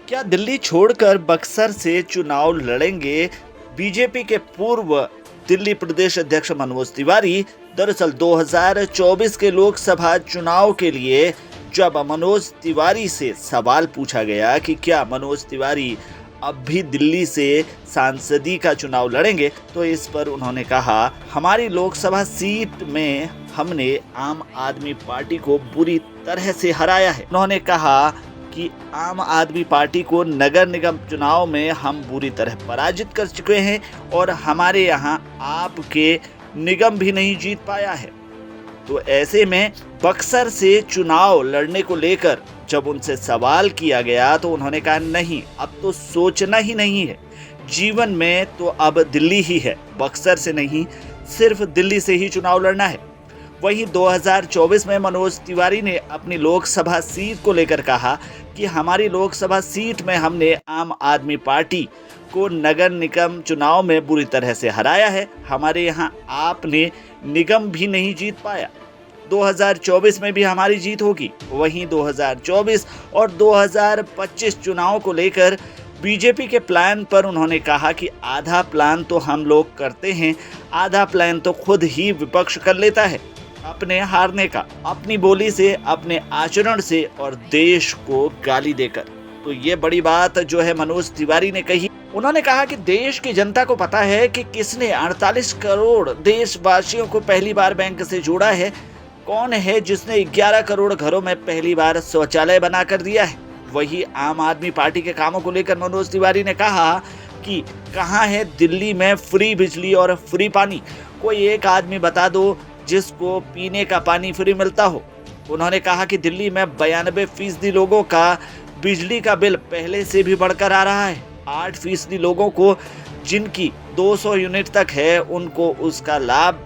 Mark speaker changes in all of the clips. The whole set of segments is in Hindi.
Speaker 1: क्या दिल्ली छोड़कर बक्सर से चुनाव लड़ेंगे बीजेपी के पूर्व दिल्ली प्रदेश अध्यक्ष मनोज तिवारी? दरअसल 2024 के लोकसभा चुनाव के लिए जब मनोज तिवारी से सवाल पूछा गया कि क्या मनोज तिवारी अब भी दिल्ली से सांसदी का चुनाव लड़ेंगे, तो इस पर उन्होंने कहा, हमारी लोकसभा सीट में हमने आम आदमी पार्टी को बुरी तरह से हराया है। उन्होंने कहा कि आम आदमी पार्टी को नगर निगम चुनाव में हम बुरी तरह पराजित कर चुके हैं और हमारे यहाँ आपके निगम भी नहीं जीत पाया है। तो ऐसे में बक्सर से चुनाव लड़ने को लेकर जब उनसे सवाल किया गया तो उन्होंने कहा, नहीं, अब तो सोचना ही नहीं है, जीवन में तो अब दिल्ली ही है, बक्सर से नहीं, सिर्फ दिल्ली से ही चुनाव लड़ना है। वहीं 2024 में मनोज तिवारी ने अपनी लोकसभा सीट को लेकर कहा कि हमारी लोकसभा सीट में हमने आम आदमी पार्टी को नगर निगम चुनाव में बुरी तरह से हराया है, हमारे यहाँ आपने निगम भी नहीं जीत पाया। 2024 में भी हमारी जीत होगी। वहीं 2024 और 2025 चुनाव को लेकर बीजेपी के प्लान पर उन्होंने कहा कि आधा प्लान तो हम लोग करते हैं, आधा प्लान तो खुद ही विपक्ष कर लेता है, अपने हारने का, अपनी बोली से, अपने आचरण से और देश को गाली देकर। तो ये बड़ी बात जो है मनोज तिवारी ने कही। उन्होंने कहा कि देश की जनता को पता है कि किसने 48 करोड़ देशवासियों को पहली बार बैंक से जोड़ा है, कौन है जिसने 11 करोड़ घरों में पहली बार शौचालय बना कर दिया है। वही आम आदमी पार्टी के कामों को लेकर मनोज तिवारी ने कहा कि कहाँ है दिल्ली में फ्री बिजली और फ्री पानी, कोई एक आदमी बता दो जिसको पीने का पानी फ्री मिलता हो। उन्होंने कहा कि दिल्ली में 92% लोगों का बिजली का बिल पहले से भी बढ़कर आ रहा है। 8% लोगों को जिनकी 200 यूनिट तक है उनको उसका लाभ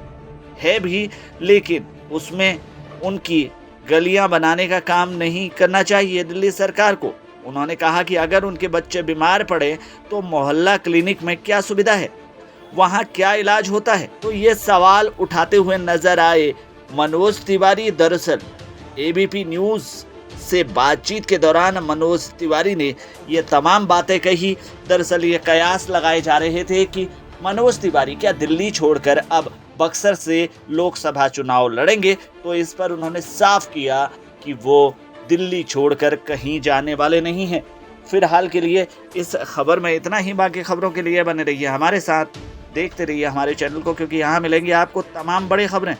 Speaker 1: है भी, लेकिन उसमें उनकी गलियां बनाने का काम नहीं करना चाहिए दिल्ली सरकार को। उन्होंने कहा कि अगर उनके बच्चे बीमार पड़े तो मोहल्ला क्लिनिक में क्या सुविधा है, वहां क्या इलाज होता है। तो ये सवाल उठाते हुए नजर आए मनोज तिवारी। दरअसल एबीपी न्यूज़ से बातचीत के दौरान मनोज तिवारी ने ये तमाम बातें कही। दरअसल ये कयास लगाए जा रहे थे कि मनोज तिवारी क्या दिल्ली छोड़कर अब बक्सर से लोकसभा चुनाव लड़ेंगे, तो इस पर उन्होंने साफ किया कि वो दिल्ली छोड़कर कहीं जाने वाले नहीं हैं। फिलहाल के लिए इस खबर में इतना ही। बाकी खबरों के लिए बने रहिए हमारे साथ, देखते रहिए हमारे चैनल को, क्योंकि यहाँ मिलेंगी आपको तमाम बड़ी खबरें।